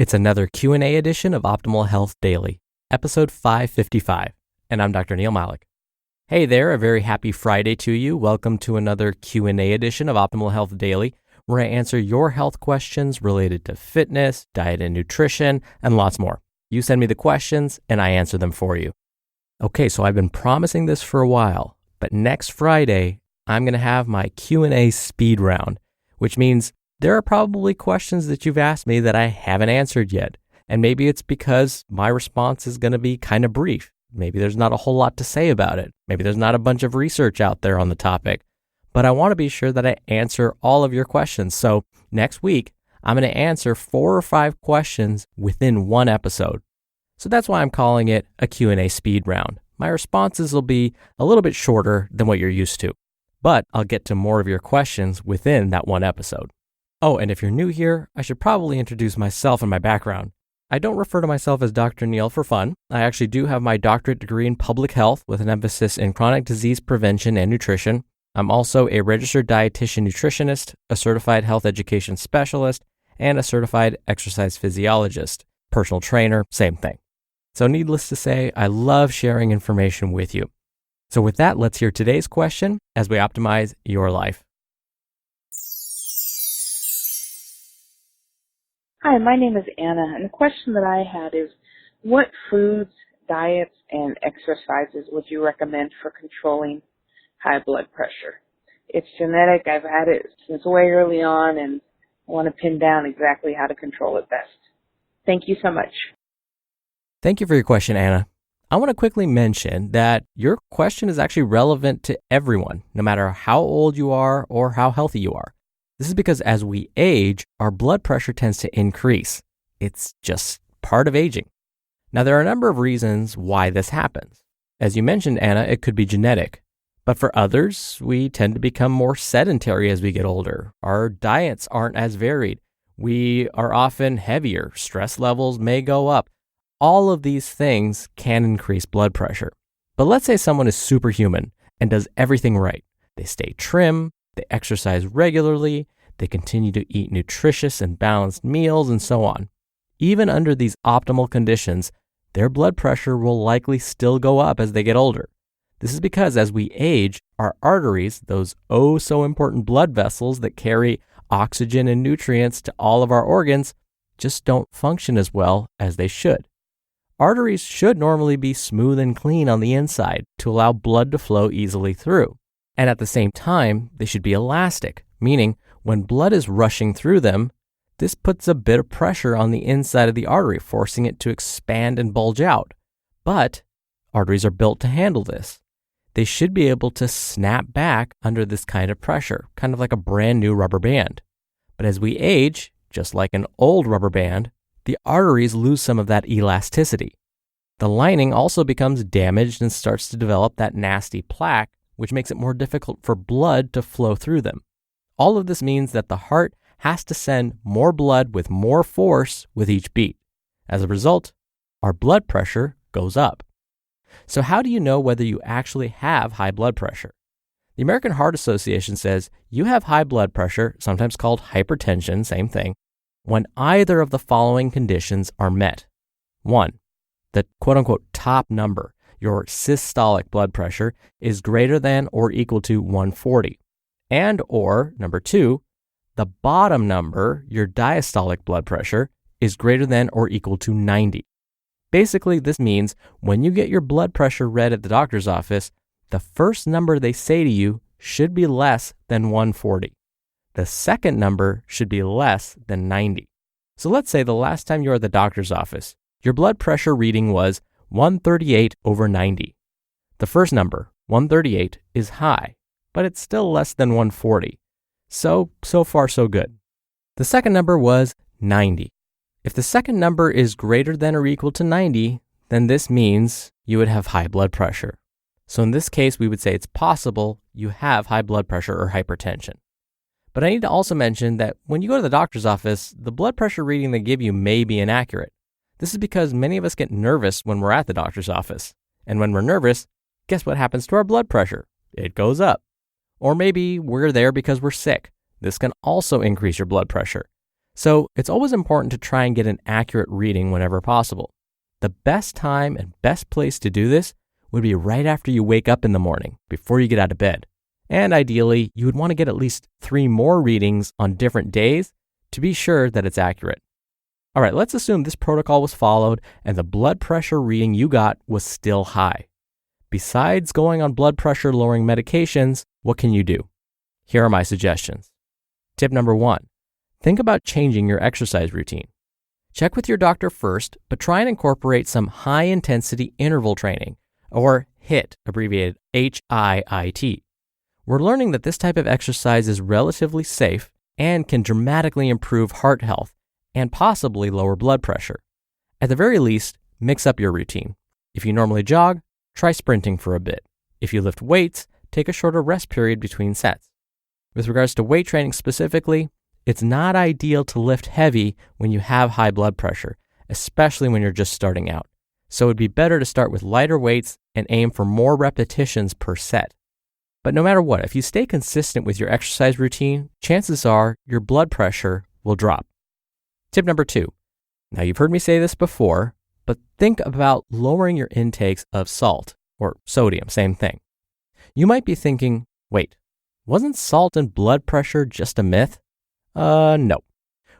It's another Q&A edition of Optimal Health Daily, episode 555, and I'm Dr. Neil Malik. Hey there, a very happy Friday to you. Welcome to another Q&A edition of Optimal Health Daily, where I answer your health questions related to fitness, diet and nutrition, and lots more. You send me the questions, and I answer them for you. Okay, so I've been promising this for a while, but next Friday, I'm going to have my Q&A speed round, which means there are probably questions that you've asked me that I haven't answered yet. And maybe it's because my response is going to be kind of brief. Maybe there's not a whole lot to say about it. Maybe there's not a bunch of research out there on the topic. But I want to be sure that I answer all of your questions. So next week, I'm going to answer 4 or 5 questions within one episode. So that's why I'm calling it a Q&A speed round. My responses will be a little bit shorter than what you're used to. But I'll get to more of your questions within that one episode. Oh, and if you're new here, I should probably introduce myself and my background. I don't refer to myself as Dr. Neil for fun. I actually do have my doctorate degree in public health with an emphasis in chronic disease prevention and nutrition. I'm also a registered dietitian nutritionist, a certified health education specialist, and a certified exercise physiologist. Personal trainer, same thing. So needless to say, I love sharing information with you. So with that, let's hear today's question as we optimize your life. Hi, my name is Anna, and the question that I had is, what foods, diets, and exercises would you recommend for controlling high blood pressure? It's genetic. I've had it since way early on, and I want to pin down exactly how to control it best. Thank you so much. Thank you for your question, Anna. I want to quickly mention that your question is actually relevant to everyone, no matter how old you are or how healthy you are. This is because as we age, our blood pressure tends to increase. It's just part of aging. Now, there are a number of reasons why this happens. As you mentioned, Anna, it could be genetic. But for others, we tend to become more sedentary as we get older. Our diets aren't as varied. We are often heavier. Stress levels may go up. All of these things can increase blood pressure. But let's say someone is superhuman and does everything right. They stay trim. They exercise regularly, they continue to eat nutritious and balanced meals, and so on. Even under these optimal conditions, their blood pressure will likely still go up as they get older. This is because as we age, our arteries, those oh so important blood vessels that carry oxygen and nutrients to all of our organs, just don't function as well as they should. Arteries should normally be smooth and clean on the inside to allow blood to flow easily through. And at the same time, they should be elastic, meaning when blood is rushing through them, this puts a bit of pressure on the inside of the artery, forcing it to expand and bulge out. But arteries are built to handle this. They should be able to snap back under this kind of pressure, kind of like a brand new rubber band. But as we age, just like an old rubber band, the arteries lose some of that elasticity. The lining also becomes damaged and starts to develop that nasty plaque, which makes it more difficult for blood to flow through them. All of this means that the heart has to send more blood with more force with each beat. As a result, our blood pressure goes up. So how do you know whether you actually have high blood pressure? The American Heart Association says you have high blood pressure, sometimes called hypertension, same thing, when either of the following conditions are met. 1, the quote-unquote top number, your systolic blood pressure, is greater than or equal to 140. And or, number 2, the bottom number, your diastolic blood pressure, is greater than or equal to 90. Basically, this means when you get your blood pressure read at the doctor's office, the first number they say to you should be less than 140. The second number should be less than 90. So let's say the last time you were at the doctor's office, your blood pressure reading was 138/90. The first number, 138, is high, but it's still less than 140. So far so good. The second number was 90. If the second number is greater than or equal to 90, then this means you would have high blood pressure. So in this case, we would say it's possible you have high blood pressure or hypertension. But I need to also mention that when you go to the doctor's office, the blood pressure reading they give you may be inaccurate. This is because many of us get nervous when we're at the doctor's office. And when we're nervous, guess what happens to our blood pressure? It goes up. Or maybe we're there because we're sick. This can also increase your blood pressure. So it's always important to try and get an accurate reading whenever possible. The best time and best place to do this would be right after you wake up in the morning, before you get out of bed. And ideally, you would want to get at least 3 more readings on different days to be sure that it's accurate. All right, let's assume this protocol was followed and the blood pressure reading you got was still high. Besides going on blood pressure lowering medications, what can you do? Here are my suggestions. Tip number 1, think about changing your exercise routine. Check with your doctor first, but try and incorporate some high-intensity interval training, or HIIT, abbreviated HIIT. We're learning that this type of exercise is relatively safe and can dramatically improve heart health and possibly lower blood pressure. At the very least, mix up your routine. If you normally jog, try sprinting for a bit. If you lift weights, take a shorter rest period between sets. With regards to weight training specifically, it's not ideal to lift heavy when you have high blood pressure, especially when you're just starting out. So it'd be better to start with lighter weights and aim for more repetitions per set. But no matter what, if you stay consistent with your exercise routine, chances are your blood pressure will drop. Tip number 2. Now you've heard me say this before, but think about lowering your intakes of salt or sodium, same thing. You might be thinking, wait, wasn't salt and blood pressure just a myth? No.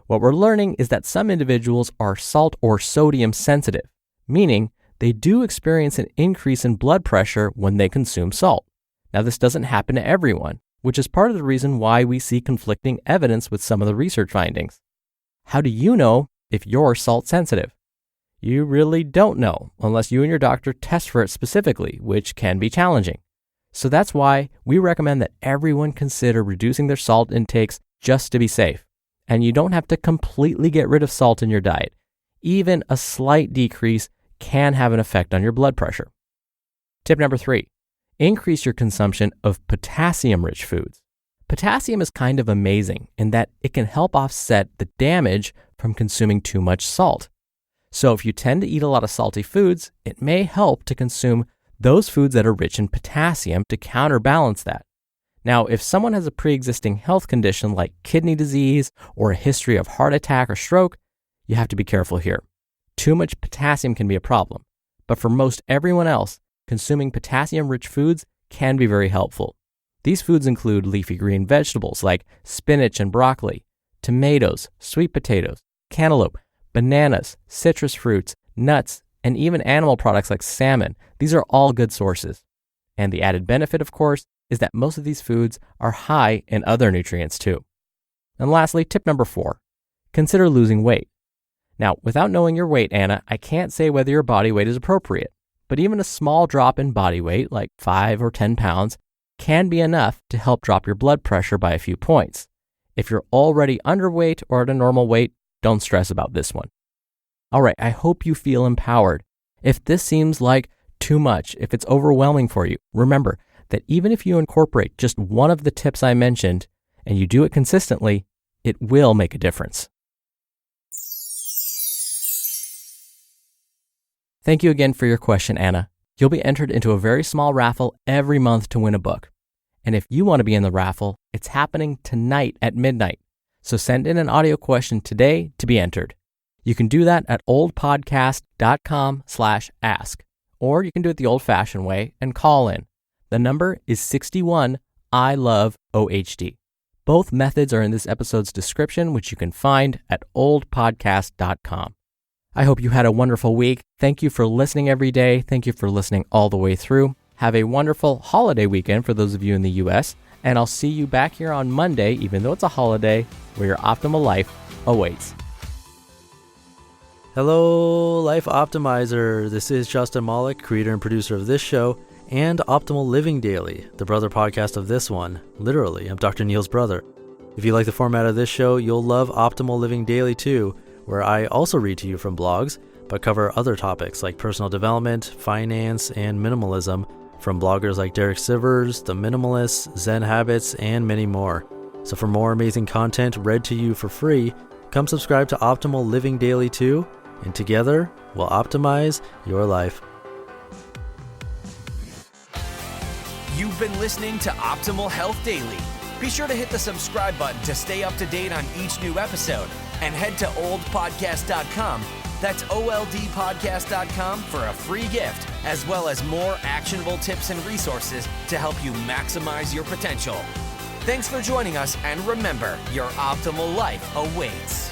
What we're learning is that some individuals are salt or sodium sensitive, meaning they do experience an increase in blood pressure when they consume salt. Now, this doesn't happen to everyone, which is part of the reason why we see conflicting evidence with some of the research findings. How do you know if you're salt sensitive? You really don't know unless you and your doctor test for it specifically, which can be challenging. So that's why we recommend that everyone consider reducing their salt intakes just to be safe. And you don't have to completely get rid of salt in your diet. Even a slight decrease can have an effect on your blood pressure. Tip number 3, increase your consumption of potassium-rich foods. Potassium is kind of amazing in that it can help offset the damage from consuming too much salt. So if you tend to eat a lot of salty foods, it may help to consume those foods that are rich in potassium to counterbalance that. Now, if someone has a pre-existing health condition like kidney disease or a history of heart attack or stroke, you have to be careful here. Too much potassium can be a problem, but for most everyone else, consuming potassium-rich foods can be very helpful. These foods include leafy green vegetables like spinach and broccoli, tomatoes, sweet potatoes, cantaloupe, bananas, citrus fruits, nuts, and even animal products like salmon. These are all good sources. And the added benefit, of course, is that most of these foods are high in other nutrients too. And lastly, tip number 4, consider losing weight. Now, without knowing your weight, Anna, I can't say whether your body weight is appropriate, but even a small drop in body weight, like 5 or 10 pounds, can be enough to help drop your blood pressure by a few points. If you're already underweight or at a normal weight, don't stress about this one. All right, I hope you feel empowered. If this seems like too much, if it's overwhelming for you, remember that even if you incorporate just one of the tips I mentioned and you do it consistently, it will make a difference. Thank you again for your question, Anna. You'll be entered into a very small raffle every month to win a book. And if you want to be in the raffle, it's happening tonight at midnight. So send in an audio question today to be entered. You can do that at oldpodcast.com/ask, or you can do it the old-fashioned way and call in. The number is 61 I love OHD. Both methods are in this episode's description, which you can find at oldpodcast.com. I hope you had a wonderful week. Thank you for listening every day. Thank you for listening all the way through. Have a wonderful holiday weekend for those of you in the U.S., and I'll see you back here on Monday, even though it's a holiday, where your optimal life awaits. Hello, Life Optimizer. This is Justin Malik, creator and producer of this show and Optimal Living Daily, the brother podcast of this one. Literally, I'm Dr. Neil's brother. If you like the format of this show, you'll love Optimal Living Daily too, where I also read to you from blogs, but cover other topics like personal development, finance, and minimalism from bloggers like Derek Sivers, The Minimalists, Zen Habits, and many more. So for more amazing content read to you for free, come subscribe to Optimal Living Daily too, and together we'll optimize your life. You've been listening to Optimal Health Daily. Be sure to hit the subscribe button to stay up to date on each new episode. and head to oldpodcast.com. That's oldpodcast.com for a free gift, as well as more actionable tips and resources to help you maximize your potential. Thanks for joining us, and remember, your optimal life awaits.